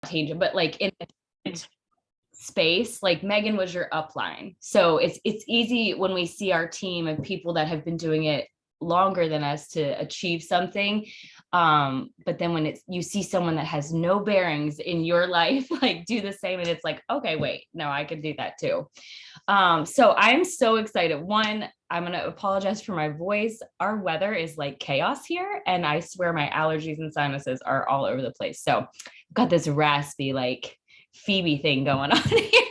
tangent, but like in space, like Megan was your upline. So it's easy when we see our team of people that have been doing it longer than us to achieve something. But then when it's you see someone that has no bearings in your life, like do the same, and it's like, okay, wait, no, I can do that too. So I'm so excited. One, I'm going to apologize for my voice. Our weather is like chaos here, and I swear my allergies and sinuses are all over the place. So I've got this raspy, like Phoebe thing going on here.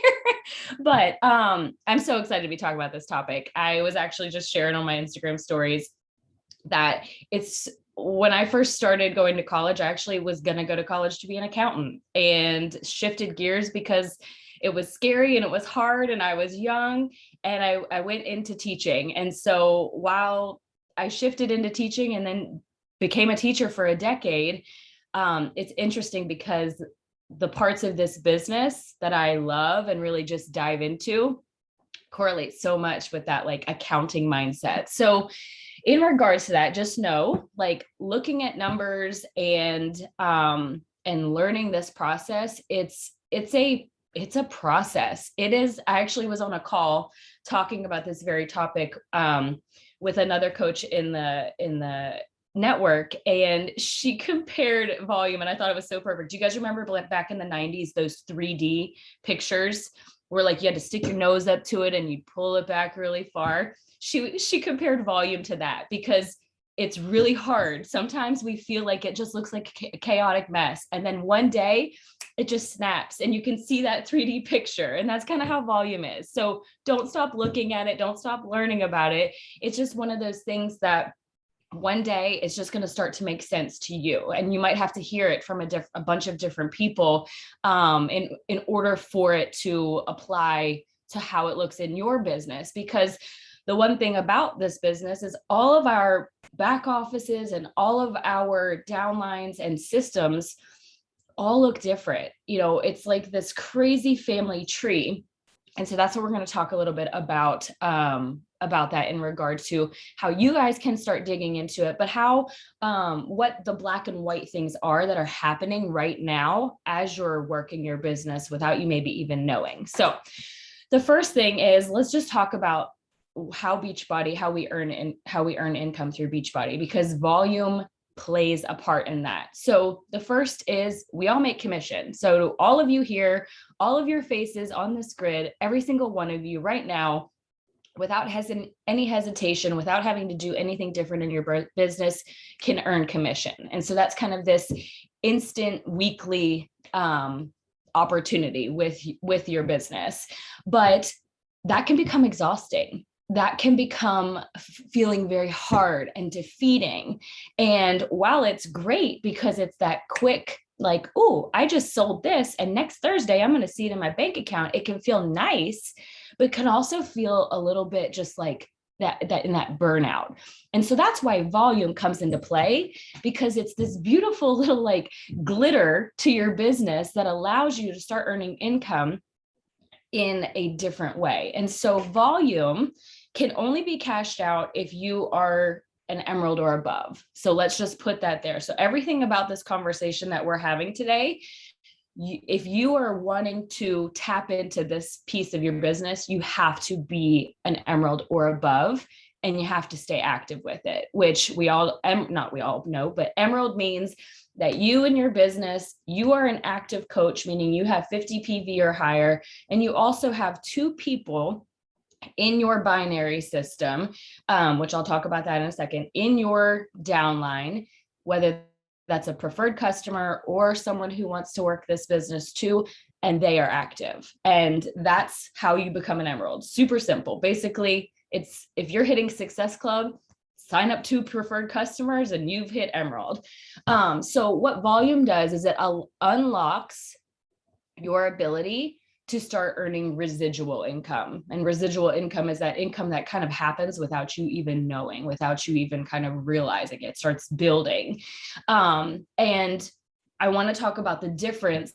But I'm so excited to be talking about this topic. I was actually just sharing on my Instagram stories that it's when I first started going to college, I actually was going to go to college to be an accountant and shifted gears because it was scary and it was hard and I was young, and I went into teaching. And so while I shifted into teaching and then became a teacher for a decade, it's interesting because the parts of this business that I love and really just dive into correlate so much with that like accounting mindset. So in regards to that, just know, like looking at numbers and learning this process, it's a process. It is. I actually was on a call talking about this very topic with another coach in the network, and she compared volume, and I thought it was so perfect. Do you guys remember back in the 90s, those 3D pictures where like you had to stick your nose up to it and you pull it back really far? She compared volume to that because it's really hard. Sometimes we feel like it just looks like a chaotic mess, and then one day it just snaps and you can see that 3D picture. And that's kind of how volume is. So don't stop looking at it. Don't stop learning about it. It's just one of those things that one day it's just going to start to make sense to you, and you might have to hear it from a bunch of different people in order for it to apply to how it looks in your business. Because the one thing about this business is all of our back offices and all of our downlines and systems all look different. You know, it's like this crazy family tree. And so that's what we're going to talk a little bit about that in regard to how you guys can start digging into it, but how what the black and white things are that are happening right now as you're working your business without you maybe even knowing. So the first thing is, let's just talk about how Beachbody, how we earn income through Beachbody, because volume plays a part in that. So the first is we all make commission. So all of you here, all of your faces on this grid, every single one of you right now, without any hesitation, without having to do anything different in your business, can earn commission. And so that's kind of this instant weekly opportunity with your business. But that can become exhausting. That can become feeling very hard and defeating. And while it's great because it's that quick, like, oh, I just sold this and next Thursday I'm going to see it in my bank account, it can feel nice, but can also feel a little bit just like that in that burnout. And so that's why volume comes into play, because it's this beautiful little like glitter to your business that allows you to start earning income in a different way. And so volume can only be cashed out if you are an emerald or above. So let's just put that there. So everything about this conversation that we're having today, if you are wanting to tap into this piece of your business, you have to be an emerald or above, and you have to stay active with it, which not we all know, but emerald means that you and your business, you are an active coach, meaning you have 50 PV or higher, and you also have 2 people in your binary system, which I'll talk about that in a second, in your downline, whether that's a preferred customer or someone who wants to work this business too, and they are active. And that's how you become an emerald. Super simple. Basically, it's if you're hitting Success Club, sign up 2 preferred customers and you've hit emerald. So what volume does is it unlocks your ability to start earning residual income. And residual income is that income that kind of happens without you even knowing, without you even kind of realizing it starts building. And I want to talk about the difference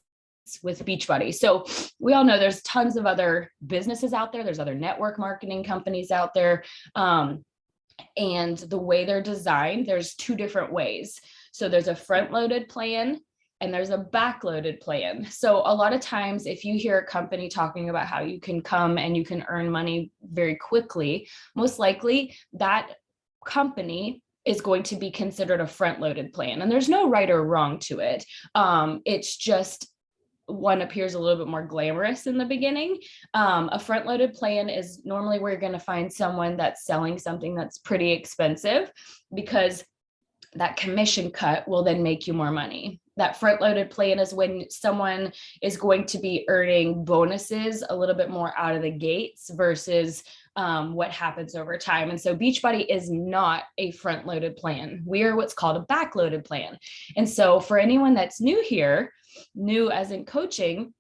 with Beachbody. So we all know there's tons of other businesses out there. There's other network marketing companies out there. And the way they're designed, there's 2 different ways. So there's a front-loaded plan and there's a backloaded plan. So a lot of times if you hear a company talking about how you can come and you can earn money very quickly, most likely that company is going to be considered a front-loaded plan. And there's no right or wrong to it. It's just one appears a little bit more glamorous in the beginning. A front-loaded plan is normally where you're going to find someone that's selling something that's pretty expensive, because that commission cut will then make you more money. That front-loaded plan is when someone is going to be earning bonuses a little bit more out of the gates versus what happens over time. And so Beachbody is not a front-loaded plan. We are what's called a back-loaded plan. And so for anyone that's new here, new as in coaching,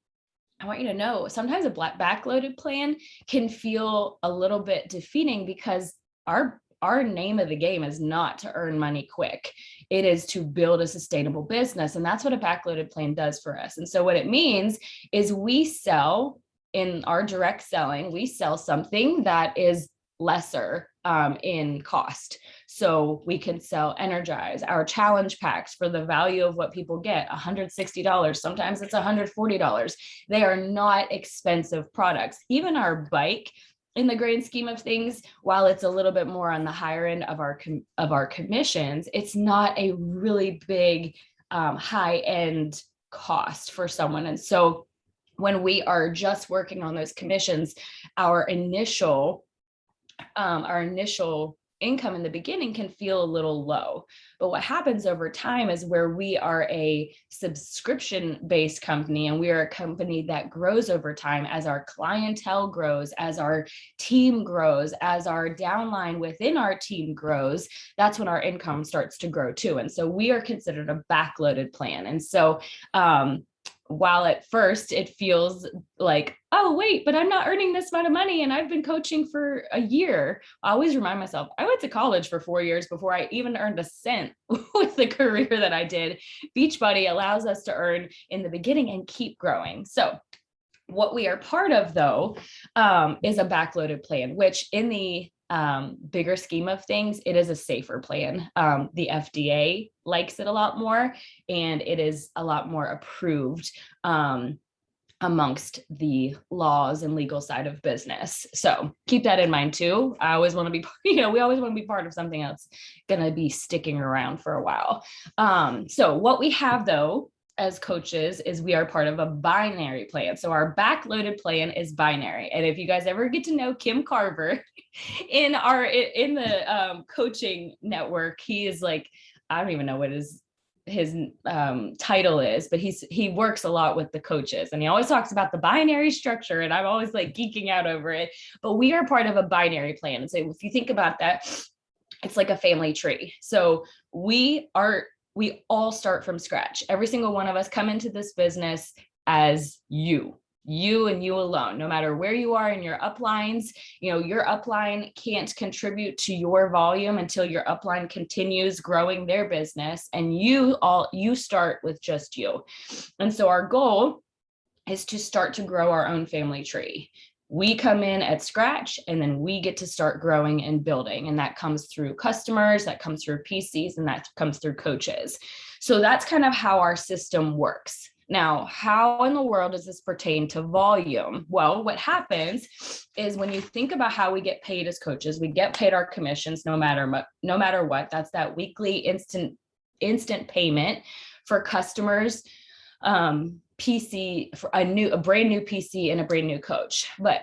I want you to know sometimes a back-loaded plan can feel a little bit defeating, because our name of the game is not to earn money quick. It is to build a sustainable business. And that's what a backloaded plan does for us. And so what it means is we sell, in our direct selling, we sell something that is lesser in cost. So we can sell Energize, our challenge packs, for the value of what people get, $160. Sometimes it's $140. They are not expensive products. Even our bike, in the grand scheme of things, while it's a little bit more on the higher end of our commissions, it's not a really big high end cost for someone. And so when we are just working on those commissions, our initial income in the beginning can feel a little low. But what happens over time is, where we are a subscription-based company, and we are a company that grows over time as our clientele grows, as our team grows, as our downline within our team grows, that's when our income starts to grow too. And so we are considered a backloaded plan. And so while at first it feels like, oh, wait, but I'm not earning this amount of money and I've been coaching for a year, I always remind myself, I went to college for 4 years before I even earned a cent with the career that I did. Beachbody allows us to earn in the beginning and keep growing. So what we are part of, though, is a backloaded plan, which in the bigger scheme of things, it is a safer plan. The FDA likes it a lot more, and it is a lot more approved amongst the laws and legal side of business. So keep that in mind too. I always want to be, we always want to be part of something that's going to be sticking around for a while. So what we have, though, as coaches, is we are part of a binary plan. So our backloaded plan is binary. And if you guys ever get to know Kim Carver in the coaching network, he is like, I don't even know what his title is, but he works a lot with the coaches, and he always talks about the binary structure, and I'm always like geeking out over it. But we are part of a binary plan. And so if you think about that, it's like a family tree. So we all start from scratch. Every single one of us come into this business as you and you alone, no matter where you are in your uplines. Your upline can't contribute to your volume until your upline continues growing their business, and you start with just you. And so our goal is to start to grow our own family tree. We come in at scratch, and then we get to start growing and building. And that comes through customers, that comes through PCs, and that comes through coaches. So that's kind of how our system works. Now, how in the world does this pertain to volume? Well, what happens is, when you think about how we get paid as coaches, we get paid our commissions no matter what. That's that weekly instant payment for customers. PC for a brand new PC and a brand new coach. But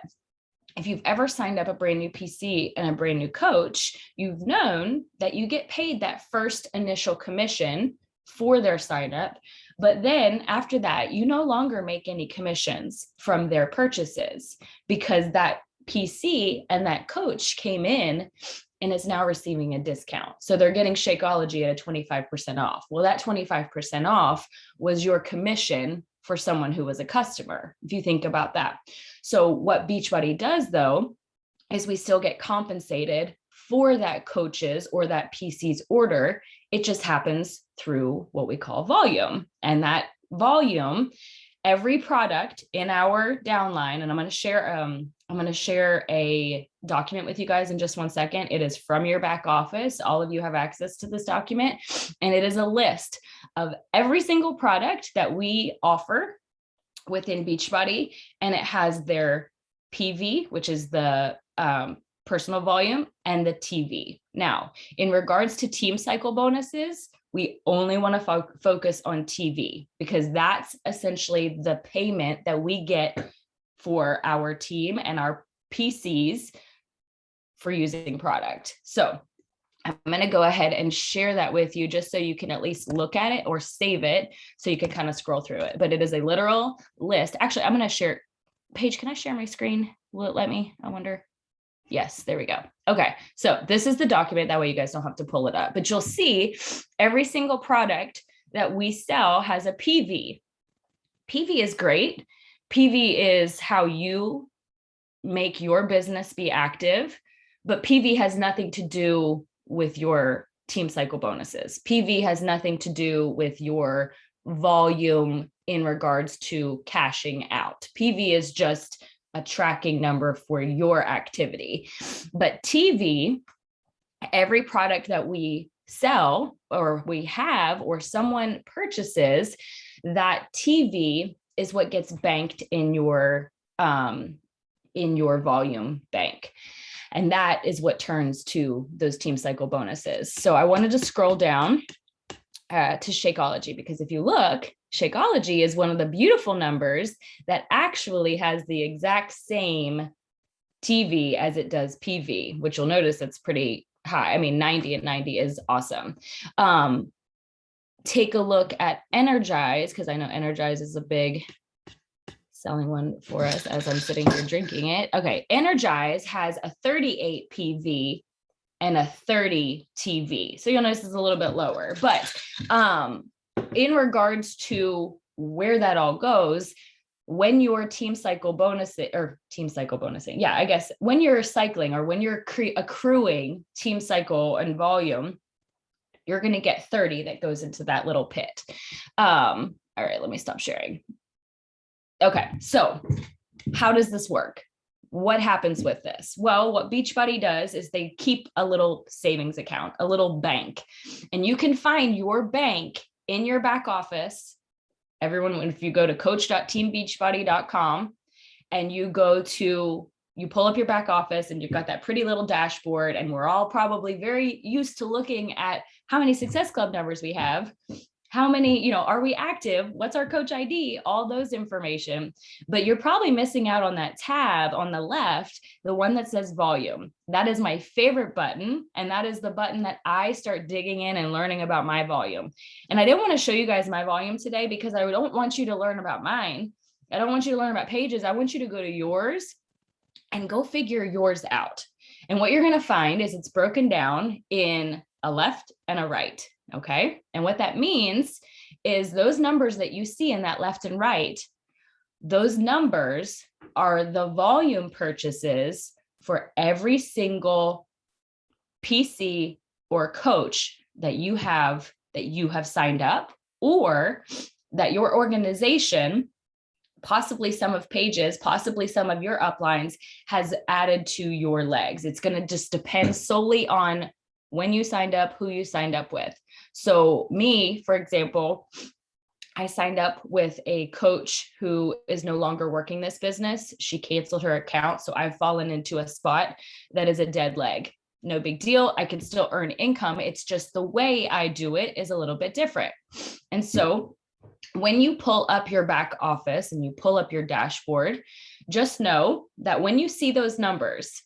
if you've ever signed up a brand new PC and a brand new coach, you've known that you get paid that first initial commission for their sign up. But then after that, you no longer make any commissions from their purchases, because that PC and that coach came in and is now receiving a discount. So they're getting Shakeology at a 25% off. Well, that 25% off was your commission for someone who was a customer, if you think about that. So what Beachbody does, though, is we still get compensated for that coach's or that PC's order. It just happens through what we call volume. And that volume, every product in our downline, and I'm going to share I'm going to share a document with you guys in just 1 second. It is from your back office. All of you have access to this document, and it is a list of every single product that we offer within Beachbody, and it has their PV, which is the personal volume, and the TV. Now, in regards to team cycle bonuses, we only want to focus on TV because that's essentially the payment that we get for our team and our PCs for using product. So I'm going to go ahead and share that with you just so you can at least look at it or save it so you can kind of scroll through it. But it is a literal list. Actually, I'm going to share. Paige, can I share my screen? Will it let me? I wonder. Yes, there we go. Okay, so this is the document. That way you guys don't have to pull it up. But you'll see every single product that we sell has a PV. PV is great. PV is how you make your business be active, but PV has nothing to do with your team cycle bonuses. PV has nothing to do with your volume in regards to cashing out. PV is just a tracking number for your activity. But TV, every product that we sell or we have or someone purchases, that TV is what gets banked in your volume bank. And that is what turns to those team cycle bonuses. So I wanted to scroll down to Shakeology, because if you look, Shakeology is one of the beautiful numbers that actually has the exact same TV as it does PV, which you'll notice it's pretty high. I mean, 90 and 90 is awesome. Take a look at Energize, because I know Energize is a big selling one for us as I'm sitting here drinking it. Okay, Energize has a 38 PV and a 30 TV. So you'll notice it's a little bit lower. But in regards to where that all goes, when your team cycle bonusing, yeah, I guess when you're cycling or when you're accruing team cycle and volume, you're going to get 30 that goes into that little pit. All right, let me stop sharing. Okay, so how does this work? What happens with this? Well, what Beachbody does is they keep a little savings account, a little bank, and you can find your bank in your back office. Everyone, if you go to coach.teambeachbody.com and you pull up your back office and you've got that pretty little dashboard, and we're all probably very used to looking at how many Success Club numbers we have, how many, are we active? What's our coach ID? All those information. But you're probably missing out on that tab on the left, the one that says volume. That is my favorite button. And that is the button that I start digging in and learning about my volume. And I didn't want to show you guys my volume today because I don't want you to learn about mine. I don't want you to learn about Paige's. I want you to go to yours and go figure yours out. And what you're going to find is it's broken down in a left and a right. Okay. And what that means is those numbers that you see in that left and right, those numbers are the volume purchases for every single PC or coach that you have signed up, or that your organization, possibly some of Paige's, possibly some of your uplines, has added to your legs. It's going to just depend solely on when you signed up, who you signed up with. So me, for example, I signed up with a coach who is no longer working this business. She canceled her account. So I've fallen into a spot that is a dead leg. No big deal. I can still earn income. It's just the way I do it is a little bit different. And so when you pull up your back office and you pull up your dashboard, just know that when you see those numbers,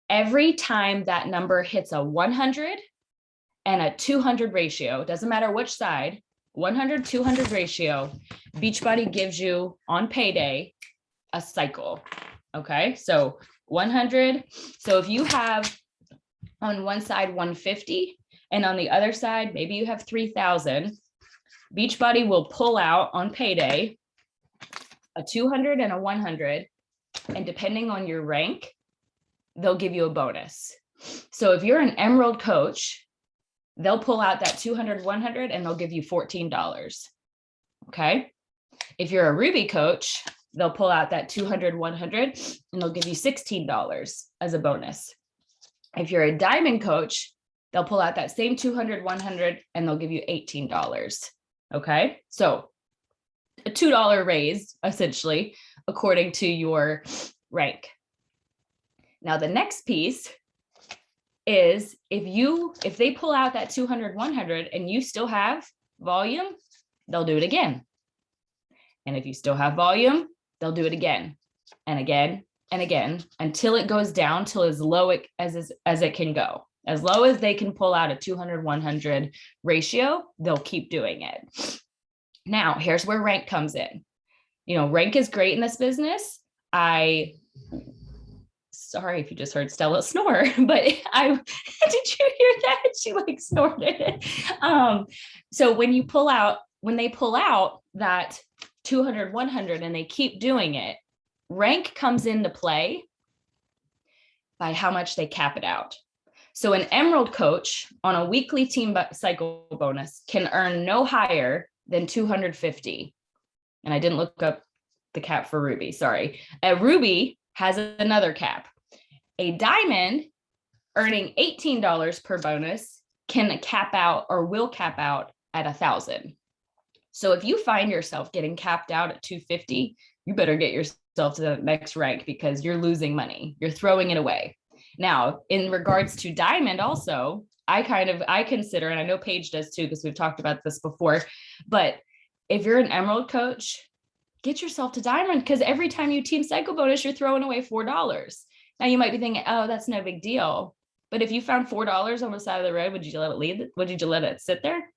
every time that number hits a 100 and a 200 ratio, doesn't matter which side, 100, 200 ratio, Beachbody gives you on payday a cycle. Okay, so 100. So if you have on one side 150 and on the other side, maybe you have 3,000, Beachbody will pull out on payday a 200 and a 100. And depending on your rank, they'll give you a bonus. So if you're an Emerald coach, they'll pull out that 200, 100, and they'll give you $14. Okay. If you're a Ruby coach, they'll pull out that 200, 100, and they'll give you $16 as a bonus. If you're a diamond coach, they'll pull out that same 200, 100, and they'll give you $18. Okay. So a $2 raise, essentially, according to your rank. Now, the next piece is if they pull out that 200, 100, and you still have volume, they'll do it again. And if you still have volume, they'll do it again and again and again until it goes down till as low as it can go. As low as they can pull out a 200, 100 ratio, they'll keep doing it. Now, here's where rank comes in. Rank is great in this business. Sorry if you just heard Stella snore, but did you hear that? She snorted. So when they pull out that 200, 100, and they keep doing it, rank comes into play by how much they cap it out. So an emerald coach on a weekly team cycle bonus can earn no higher than 250. And I didn't look up the cap for ruby. Sorry. A ruby has another cap. A diamond earning $18 per bonus can cap out or will cap out at 1,000. So if you find yourself getting capped out at 250, you better get yourself to the next rank because you're losing money. You're throwing it away. Now, in regards to diamond also, I consider, and I know Paige does too, because we've talked about this before, but if you're an emerald coach, get yourself to diamond because every time you team cycle bonus, you're throwing away $4. Now you might be thinking, oh, that's no big deal. But if you found $4 on the side of the road, would you let it leave? Would you let it sit there?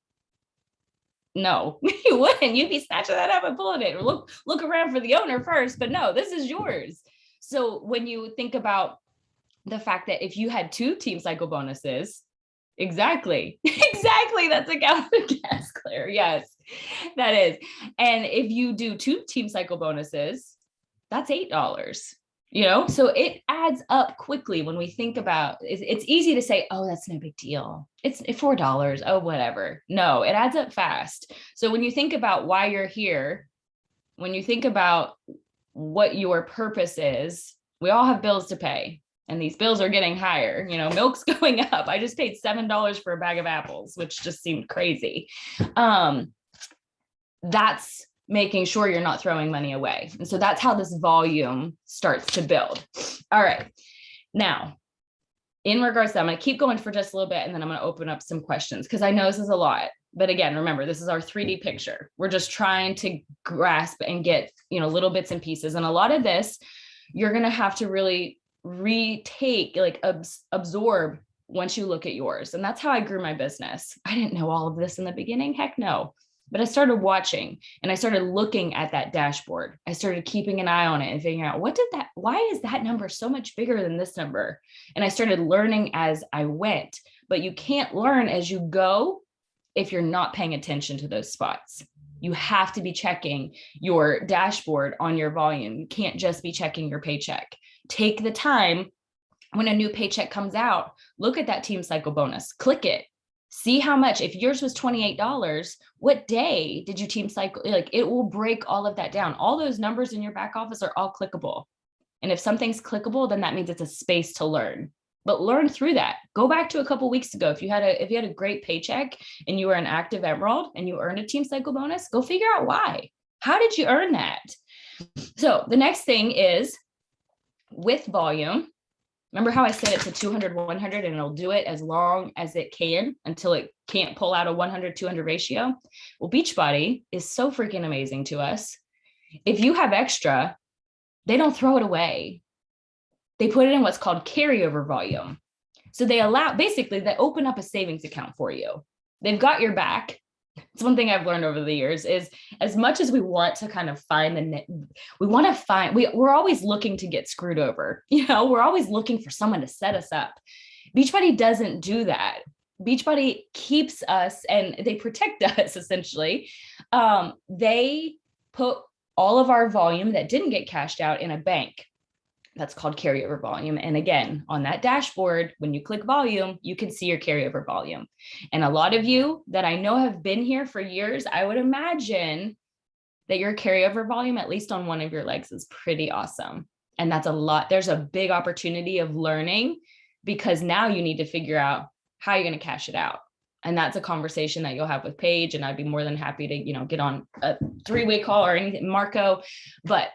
No, you wouldn't. You'd be snatching that up and pulling it. Or look around for the owner first, but no, this is yours. So when you think about the fact that if you had 2 team cycle bonuses, exactly, that's a gallon of gas, Claire. Yes, that is. And if you do 2 team cycle bonuses, that's $8. So it adds up quickly when we think about it's easy to say, oh, that's no big deal. It's $4. Oh, whatever. No, it adds up fast. So when you think about why you're here, when you think about what your purpose is, we all have bills to pay and these bills are getting higher. Milk's going up. I just paid $7 for a bag of apples, which just seemed crazy. That's making sure you're not throwing money away. And so that's how this volume starts to build. All right. Now, in regards to that, I'm going to keep going for just a little bit, and then I'm going to open up some questions because I know this is a lot. But again, remember, this is our 3D picture. We're just trying to grasp and get, little bits and pieces. And a lot of this, you're going to have to really retake, absorb once you look at yours. And that's how I grew my business. I didn't know all of this in the beginning. Heck no. But I started watching and I started looking at that dashboard. I started keeping an eye on it and figuring out why is that number so much bigger than this number? And I started learning as I went, but you can't learn as you go if you're not paying attention to those spots. You have to be checking your dashboard on your volume. You can't just be checking your paycheck. Take the time when a new paycheck comes out, look at that team cycle bonus, click it. See how much, if yours was $28, what day did you team cycle? It will break all of that down. All those numbers in your back office are all clickable. And if something's clickable, then that means it's a space to learn. But learn through that. Go back to a couple of weeks ago. If you had a great paycheck and you were an active emerald and you earned a team cycle bonus, go figure out why. How did you earn that? So the next thing is with volume. Remember how I said it's a 200, 100, and it'll do it as long as it can until it can't pull out a 100, 200 ratio? Well, Beachbody is so freaking amazing to us. If you have extra, they don't throw it away. They put it in what's called carryover volume. So they open up a savings account for you. They've got your back. It's one thing I've learned over the years is as much as we want to kind of find we're always looking to get screwed over. We're always looking for someone to set us up. Beachbody doesn't do that. Beachbody keeps us and they protect us essentially. They put all of our volume that didn't get cashed out in a bank. That's called carryover volume. And again, on that dashboard, when you click volume, you can see your carryover volume. And a lot of you that I know have been here for years, I would imagine that your carryover volume, at least on one of your legs, is pretty awesome. And that's a lot. There's a big opportunity of learning, because now you need to figure out how you're going to cash it out. And that's a conversation that you'll have with Paige. And I'd be more than happy to, get on a 3-way call or anything, Marco. But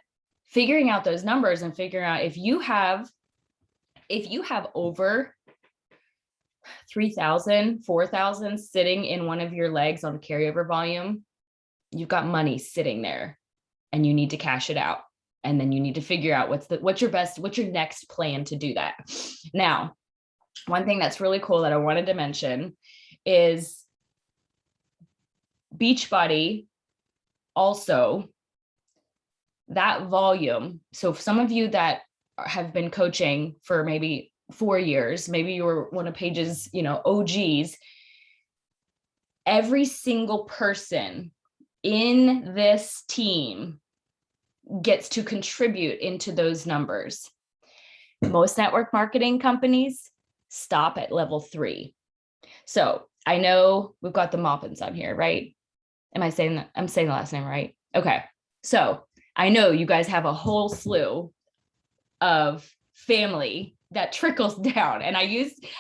figuring out those numbers and figuring out if you have over 3,000, 4,000 sitting in one of your legs on carryover volume, you've got money sitting there and you need to cash it out. And then you need to figure out what's your next plan to do that. Now, one thing that's really cool that I wanted to mention is Beachbody also, that volume. So some of you that have been coaching for maybe 4 years, maybe you were one of Paige's, OGs, every single person in this team gets to contribute into those numbers. Most network marketing companies stop at level 3. So I know we've got the Maupins on here, right? I'm saying the last name right? Okay. So I know you guys have a whole slew of family that trickles down. And I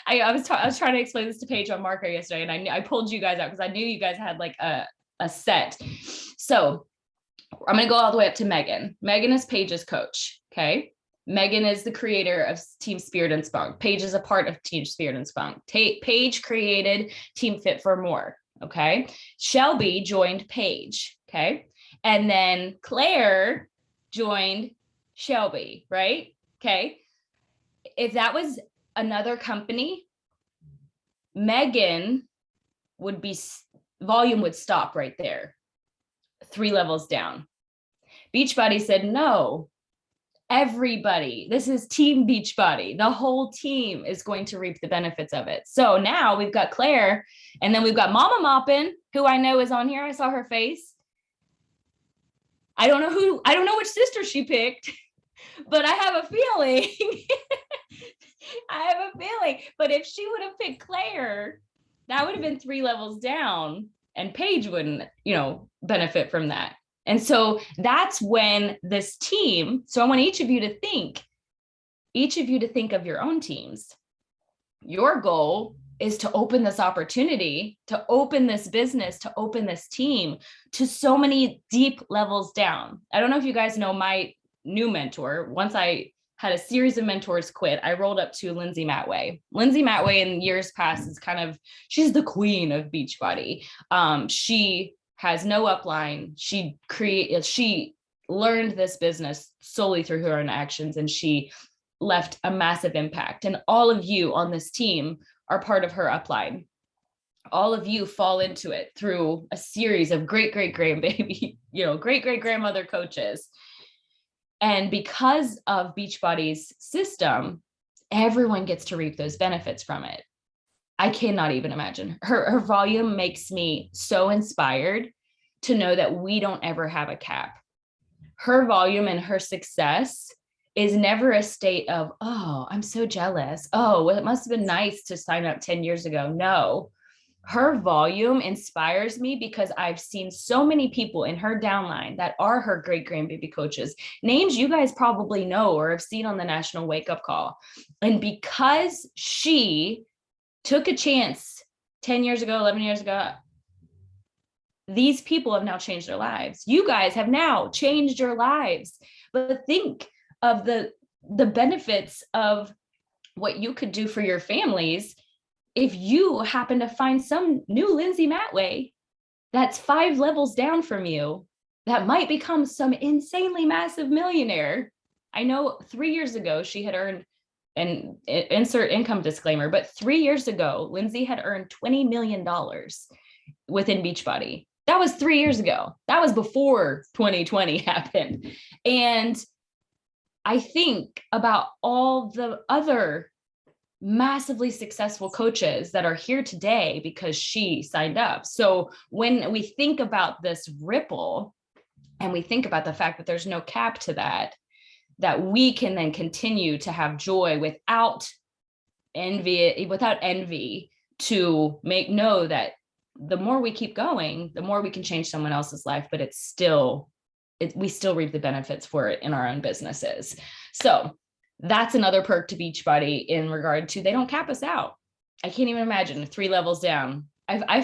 was trying to explain this to Paige on Marco yesterday, and I pulled you guys out because I knew you guys had like a set. So I'm going to go all the way up to Megan. Megan is Paige's coach. Okay. Megan is the creator of Team Spirit and Spunk. Paige is a part of Team Spirit and Spunk. Paige created Team Fit for More. Okay. Shelby joined Paige. Okay. And then Claire joined Shelby, right? Okay. If that was another company, Megan volume would stop right there, 3 levels down. Beachbody said, no, everybody, this is Team Beachbody. The whole team is going to reap the benefits of it. So now we've got Claire, and then we've got Mama Maupin, who I know is on here. I saw her face. I don't know which sister she picked, but I have a feeling. But if she would have picked Claire, that would have been 3 levels down, and Paige wouldn't, benefit from that. And so that's when this team, so I want each of you to think of your own teams. Your goal is to open this opportunity, to open this business, to open this team to so many deep levels down. I don't know if you guys know my new mentor. Once I had a series of mentors quit, I rolled up to Lindsay Matway. Lindsay Matway in years past is she's the queen of Beachbody. She has no upline. She learned this business solely through her own actions, and she left a massive impact. And all of you on this team are part of her upline. All of you fall into it through a series of great-great-grandmother coaches. And because of Beachbody's system, everyone gets to reap those benefits from it. I cannot even imagine. Her volume makes me so inspired to know that we don't ever have a cap. Her volume and her success is never a state of, oh, I'm so jealous. Oh, well, it must have been nice to sign up 10 years ago. No, her volume inspires me because I've seen so many people in her downline that are her great grandbaby coaches, names you guys probably know or have seen on the National Wake Up Call. And because she took a chance 10 years ago, 11 years ago, these people have now changed their lives. You guys have now changed your lives. But think of the benefits of what you could do for your families if you happen to find some new Lindsay Matway that's 5 levels down from you that might become some insanely massive millionaire. I know 3 years ago she had earned, and insert income disclaimer, but 3 years ago, Lindsay had earned $20 million within Beachbody. That was 3 years ago. That was before 2020 happened. And I think about all the other massively successful coaches that are here today because she signed up. So when we think about this ripple and we think about the fact that there's no cap to that we can then continue to have joy without envy to know that the more we keep going, the more we can change someone else's life, but it's still we still reap the benefits for it in our own businesses. So that's another perk to Beachbody in regard to, they don't cap us out. I can't even imagine 3 levels down. I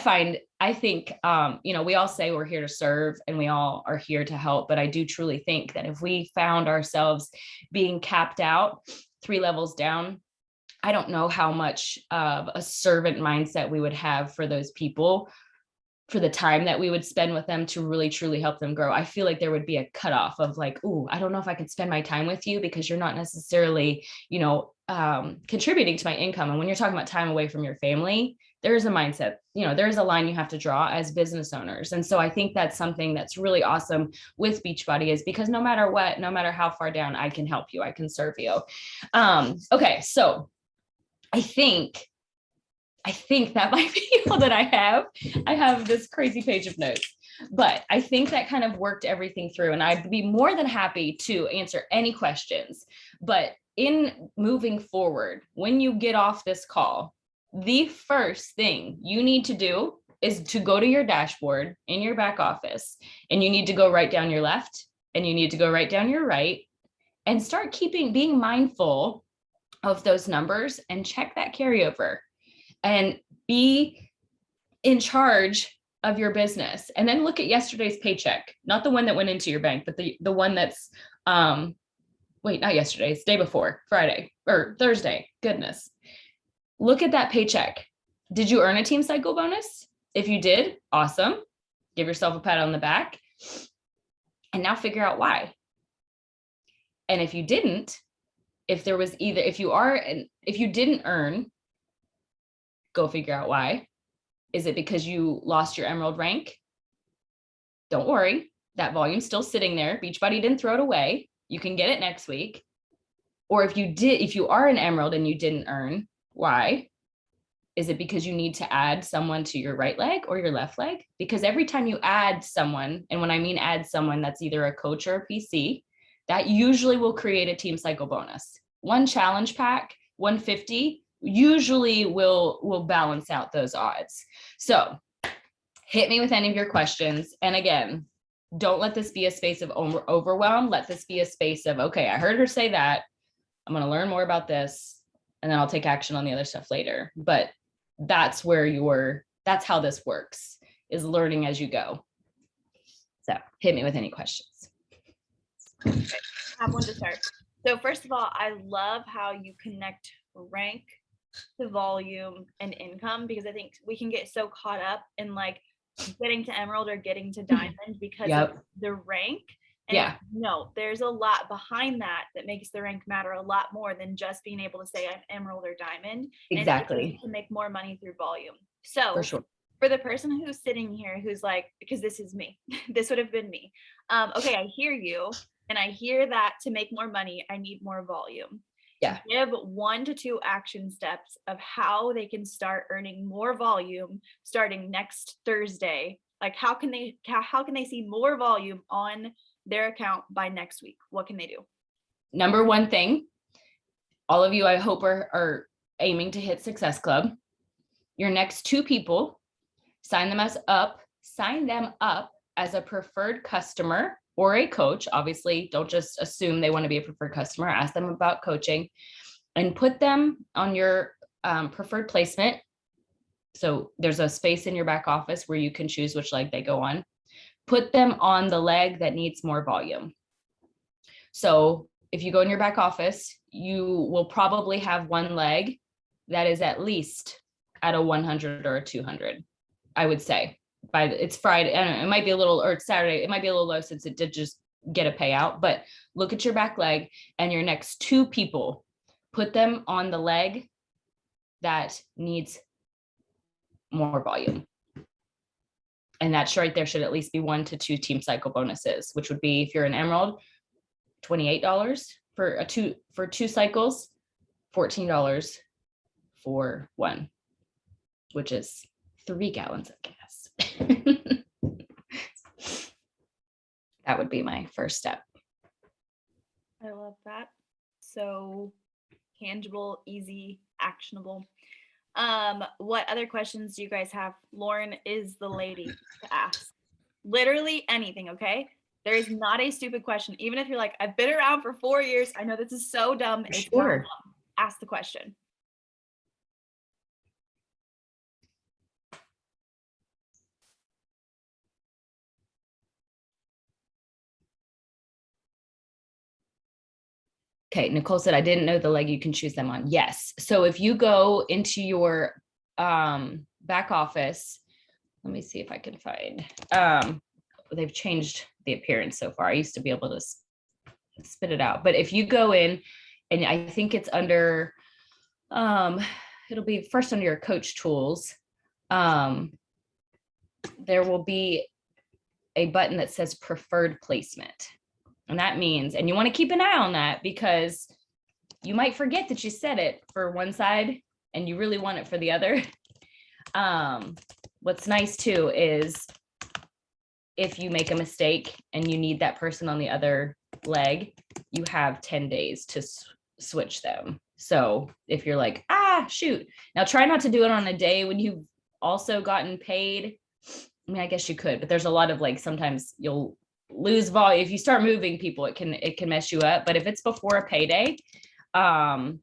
think, we all say we're here to serve and we all are here to help, but I do truly think that if we found ourselves being capped out 3 levels down, I don't know how much of a servant mindset we would have for those people, for the time that we would spend with them to really truly help them grow. I feel like there would be a cutoff of like, ooh, I don't know if I could spend my time with you because you're not necessarily, contributing to my income. And when you're talking about time away from your family, there's a mindset, there's a line you have to draw as business owners. And so I think that's something that's really awesome with Beachbody, is because no matter what, no matter how far down, I can help you, I can serve you. Okay, so I think that might be all that I have. I have this crazy page of notes, but I think that kind of worked everything through, and I'd be more than happy to answer any questions. But in moving forward, when you get off this call, the first thing you need to do is to go to your dashboard in your back office, and you need to go right down your left, and you need to go right down your right, and start being mindful of those numbers and check that carryover and be in charge of your business. And then look at yesterday's paycheck, not the one that went into your bank, but the one that's, not yesterday's, day before, Friday or Thursday. Goodness. Look at that paycheck. Did you earn a team cycle bonus? If you did, awesome. Give yourself a pat on the back. And now figure out why. And if you didn't, if you didn't earn, go figure out why. Is it because you lost your Emerald rank? Don't worry, that volume's still sitting there. Beachbody didn't throw it away. You can get it next week. Or if you are an Emerald and you didn't earn, why? Is it because you need to add someone to your right leg or your left leg? Because every time you add someone, and when I mean add someone, that's either a coach or a PC, that usually will create a team cycle bonus. One challenge pack, 150, usually will balance out those odds. So hit me with any of your questions. And again, don't let this be a space of overwhelm. Let this be a space of, okay, I heard her say that. I'm going to learn more about this, and then I'll take action on the other stuff later. But that's how this works, is learning as you go. So hit me with any questions. Okay, I have one to start. So first of all, I love how you connect rank to volume and income, because I think we can get so caught up in like getting to Emerald or getting to Diamond because of the rank. And no, there's a lot behind that makes the rank matter a lot more than just being able to say I'm Emerald or Diamond. Exactly. And to make more money through volume. So for sure, for the person who's sitting here who's like, because this is me, this would have been me. Okay, I hear you. And I hear that to make more money, I need more volume. Yeah. Give 1 to 2 action steps of how they can start earning more volume starting next Thursday. Like how can they see more volume on their account by next week? What can they do? Number one thing, all of you I hope are aiming to hit Success Club. Your next 2 people, sign them up as a preferred customer or a coach. Obviously, don't just assume they want to be a preferred customer. Ask them about coaching and put them on your preferred placement. So there's a space in your back office where you can choose which leg they go on. Put them on the leg that needs more volume. So if you go in your back office, you will probably have one leg that is at least at a 100 or a 200, I would say. It's Friday, I don't know, it might be a little, or it's Saturday, it might be a little low since it did just get a payout, but look at your back leg and your next 2 people, put them on the leg that needs more volume. And that right there should at least be 1 to 2 team cycle bonuses, which would be, if you're an Emerald, $28 for 2 cycles, $14 for 1, which is 3 gallons of gas. That would be my first step. I love that. So tangible, easy, actionable. What other questions do you guys have? Lauren is the lady to ask. Literally anything, okay? There is not a stupid question. Even if you're like, I've been around for 4 years, I know this is so dumb. It's not Sure. dumb. Ask the question. Okay, Nicole said, I didn't know the leg you can choose them on. Yes. So if you go into your back office, let me see if I can find, they've changed the appearance so far. I used to be able to spit it out, but if you go in, and I think it's under, it'll be first under your coach tools. There will be a button that says preferred placement. And that means, and you want to keep an eye on that because you might forget that you set it for one side and you really want it for the other. What's nice too is if you make a mistake and you need that person on the other leg, you have 10 days to switch them. So if you're like, shoot, now try not to do it on a day when you've also gotten paid. I mean, I guess you could, but there's a lot of like, sometimes you'll lose volume. If you start moving people, it can mess you up. But if it's before a payday, and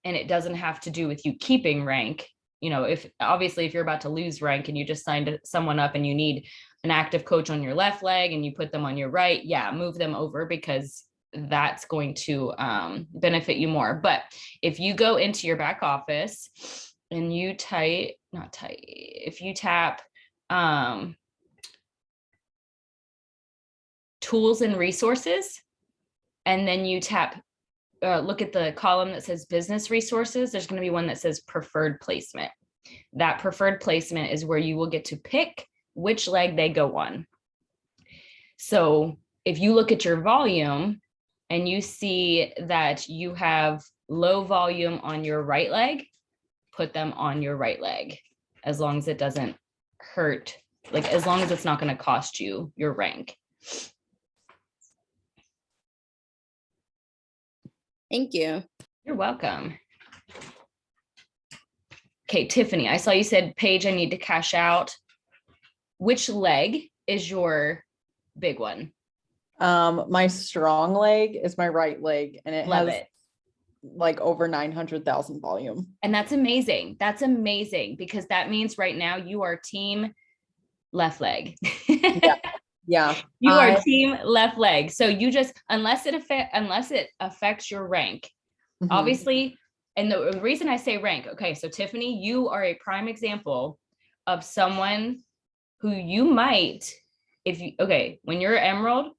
it doesn't have to do with you keeping rank, if you're about to lose rank and you just signed someone up and you need an active coach on your left leg and you put them on your right, move them over because that's going to benefit you more. But if you go into your back office and you if you tap tools and resources, and then you tap, look at the column that says business resources, there's going to be one that says preferred placement. That preferred placement is where you will get to pick which leg they go on. So if you look at your volume and you see that you have low volume on your right leg, put them on your right leg, as long as it doesn't hurt, like as long as it's not going to cost you your rank. Thank you. You're welcome. Okay, Tiffany, I saw you said, Paige, I need to cash out. Which leg is your big one? My strong leg is my right leg, and it Love has it. like over 900,000 volume. And that's amazing. That's amazing because that means right now you are team left leg. Yeah. You are team left leg. So you just, unless it affects your rank, obviously. And the reason I say rank, okay, so Tiffany, you are a prime example of someone who you might, when you're emerald,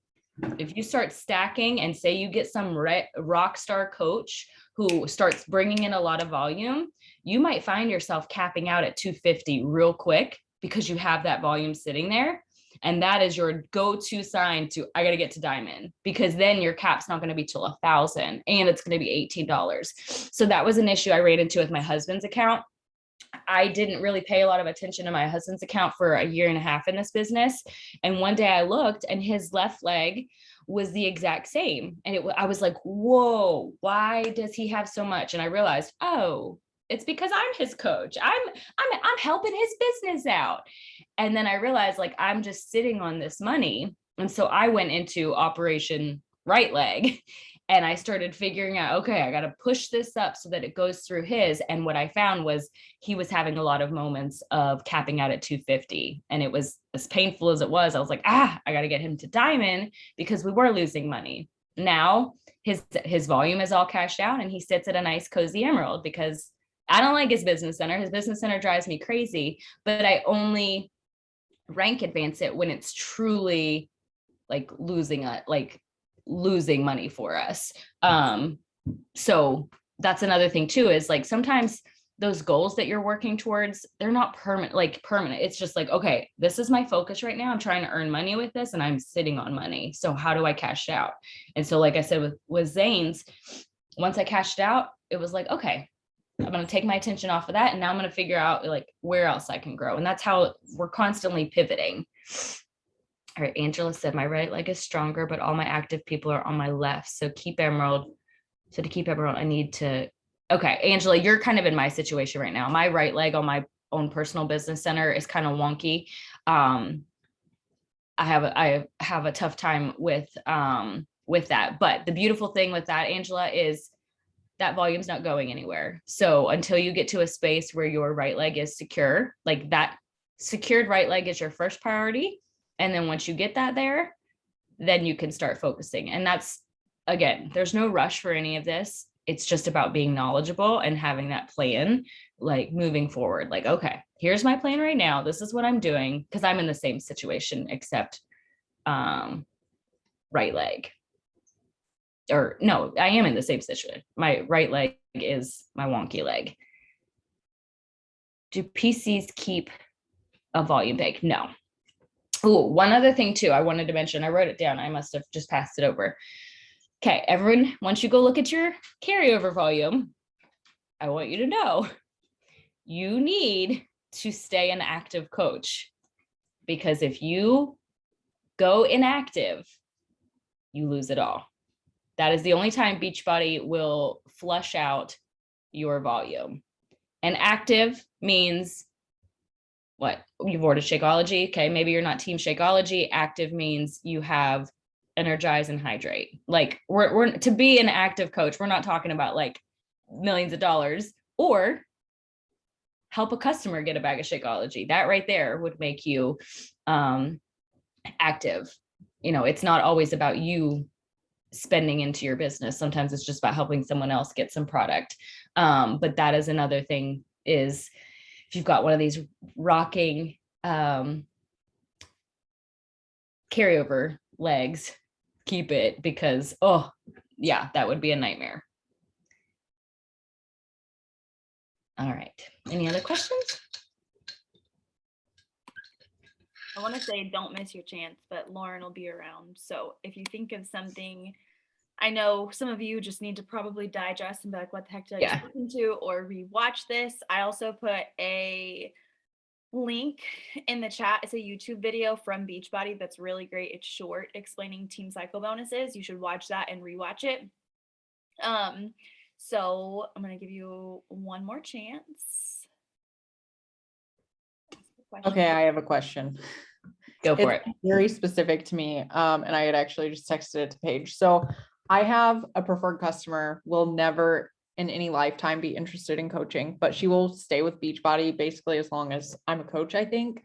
if you start stacking and say you get some rock star coach who starts bringing in a lot of volume, you might find yourself capping out at 250 real quick because you have that volume sitting there. And that is your go-to sign to, I got to get to diamond, because then your cap's not going to be till 1,000 and it's going to be $18. So that was an issue I ran into with my husband's account. I didn't really pay a lot of attention to my husband's account for a year and a half in this business. And one day I looked and his left leg was the exact same. And I was like, whoa, why does he have so much? And I realized, oh, it's because I'm his coach. I'm helping his business out. And then I realized, like, I'm just sitting on this money. And so I went into Operation Right Leg and I started figuring out, okay, I got to push this up so that it goes through his. And what I found was he was having a lot of moments of capping out at 250. And it was as painful as it was. I was like, I got to get him to diamond because we were losing money. Now his volume is all cashed out and he sits at a nice cozy emerald because I don't like his business center. His business center drives me crazy, but I only rank advance it when it's truly like losing money for us. So that's another thing too, is like sometimes those goals that you're working towards, they're not permanent. It's just like, okay, this is my focus right now. I'm trying to earn money with this and I'm sitting on money. So how do I cash out? And so, like I said, with Zane's, once I cashed out, it was like, okay, I'm going to take my attention off of that. And now I'm going to figure out like where else I can grow. And that's how we're constantly pivoting. All right. Angela said, my right leg is stronger, but all my active people are on my left. So to keep emerald, I need to, okay. Angela, you're kind of in my situation right now. My right leg on my own personal business center is kind of wonky. I have a tough time with that. But the beautiful thing with that, Angela, is that volume's not going anywhere. So until you get to a space where your right leg is secure, like that secured right leg is your first priority. And then once you get that there, then you can start focusing. And that's, again, there's no rush for any of this. It's just about being knowledgeable and having that plan, like moving forward. Like, okay, here's my plan right now. This is what I'm doing, because I'm in the same situation, except right leg. Or no, I am in the same situation. My right leg is my wonky leg. Do PCs keep a volume peg? No. Oh, one other thing too, I wanted to mention, I wrote it down. I must have just passed it over. Okay, everyone, once you go look at your carryover volume, I want you to know you need to stay an active coach, because if you go inactive, you lose it all. That is the only time Beachbody will flush out your volume. And active means what? You've ordered Shakeology. Okay, maybe you're not team Shakeology. Active means you have energize and hydrate. Like we're to be an active coach, we're not talking about like millions of dollars, or help a customer get a bag of Shakeology. That right there would make you active. You know, it's not always about you spending into your business. Sometimes it's just about helping someone else get some product. But that is another thing, is if you've got one of these rocking carryover legs, keep it, because, oh yeah, that would be a nightmare. All right. Any other questions? I want to say don't miss your chance, but Lauren will be around. So if you think of something, I know some of you just need to probably digest and be like, what the heck did I just listen to, or rewatch this. I also put a link in the chat. It's a YouTube video from Beachbody that's really great. It's short, explaining team cycle bonuses. You should watch that and rewatch it. So I'm going to give you one more chance. Okay, I have a question. Go for it. Very specific to me. And I had actually just texted it to Paige. So I have a preferred customer, will never in any lifetime be interested in coaching, but she will stay with Beachbody basically as long as I'm a coach, I think.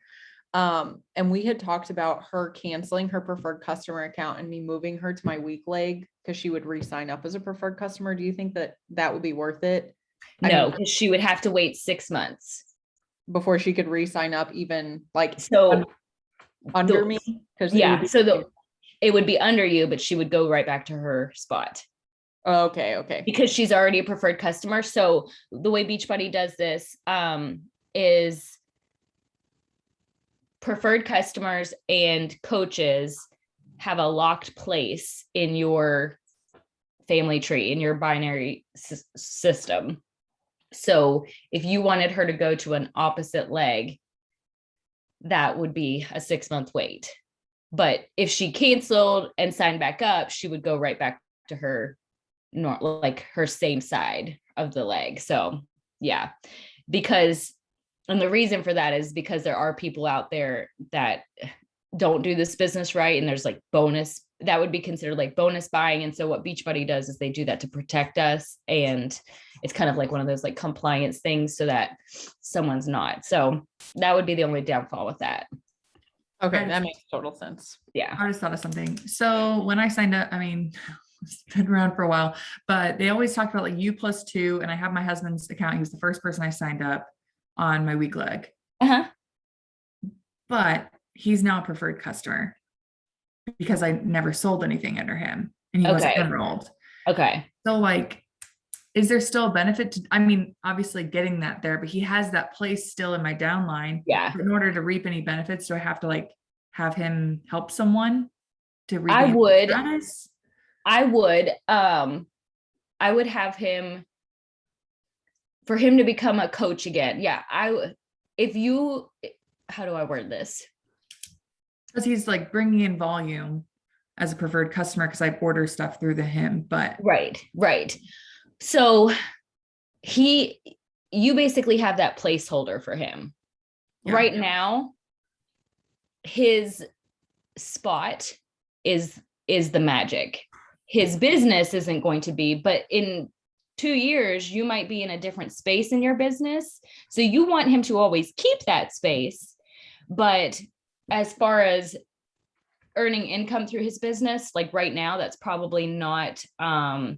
And we had talked about her canceling her preferred customer account and me moving her to my weak leg because she would re-sign up as a preferred customer. Do you think that that would be worth it? No, because she would have to wait 6 months before she could re-sign up, even like so under me. Because it would be under you, but she would go right back to her spot. Okay. Because she's already a preferred customer. So the way Beachbody does this is preferred customers and coaches have a locked place in your family tree, in your binary system. So if you wanted her to go to an opposite leg, that would be a 6-month wait. But if she canceled and signed back up, she would go right back to her like her same side of the leg. So yeah, and the reason for that is because there are people out there that don't do this business right. And there's like bonus, that would be considered like bonus buying. And so what Beachbody does is they do that to protect us. And it's kind of like one of those like compliance things so that someone's not. So that would be the only downfall with that. Okay, that makes total sense. Yeah. I just thought of something. So when I signed up, I mean, it's been around for a while, but they always talked about like U+2, and I have my husband's account. He was the first person I signed up on my weak leg. Uh-huh. But he's now a preferred customer because I never sold anything under him and he wasn't enrolled. Okay. So like, is there still a benefit to, I mean, obviously getting that there, but he has that place still in my downline. Yeah. In order to reap any benefits, do I have to like have him help someone to reap? I would have him, for him to become a coach again. Yeah. How do I word this? Because he's like bringing in volume as a preferred customer because I order stuff through him, but. Right. So you basically have that placeholder for him. Yeah. Right now, his spot is the magic. His business isn't going to be, but in 2 years, you might be in a different space in your business. So you want him to always keep that space. But as far as earning income through his business, like right now, that's probably not a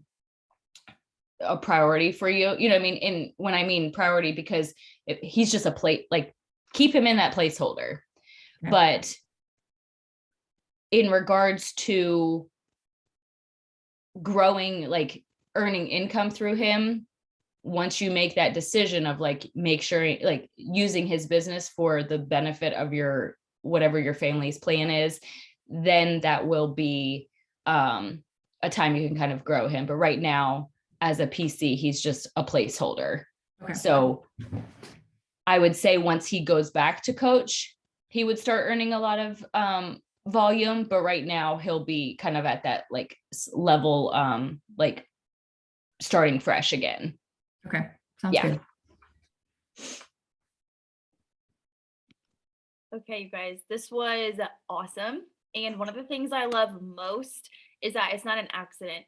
priority for you. You know what I mean? And when I mean priority, because he's just a plate, like keep him in that placeholder. Okay. But in regards to growing, like earning income through him, once you make that decision of like, make sure like using his business for the benefit of your, whatever your family's plan is, then that will be a time you can kind of grow him. But right now, as a PC, he's just a placeholder. Okay. So I would say once he goes back to coach, he would start earning a lot of volume, but right now he'll be kind of at that like level, like starting fresh again. Okay. Sounds Yeah. good. Okay, you guys, this was awesome. And one of the things I love most is that it's not an accident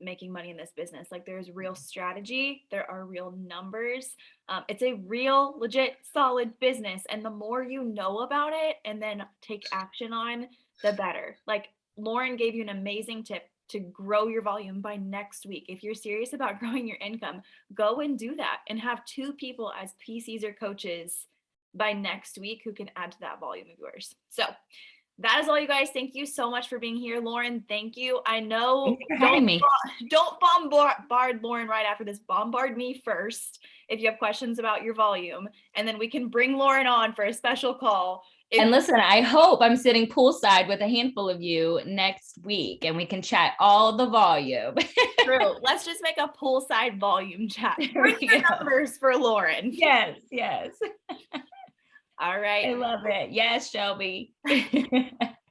making money in this business. Like there's real strategy, there are real numbers. It's a real, legit, solid business. And the more you know about it and then take action on, the better. Like Lauren gave you an amazing tip to grow your volume by next week. If you're serious about growing your income, go and do that and have 2 people as PCs or coaches by next week who can add to that volume of yours. So that is all, you guys. Thank you so much for being here. Lauren, thank you. I know, Thanks for having me. Don't bombard Lauren right after this. Bombard me first if you have questions about your volume, and then we can bring Lauren on for a special call. And listen, I hope I'm sitting poolside with a handful of you next week and we can chat all the volume. True. Let's just make a poolside volume chat. There Bring we the go. numbers for Lauren. Yes, yes. All I right. love it. Yes, Shelby. All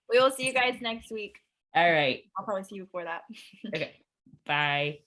We will see you guys next week. right. I'll probably see you before that. Okay. Bye.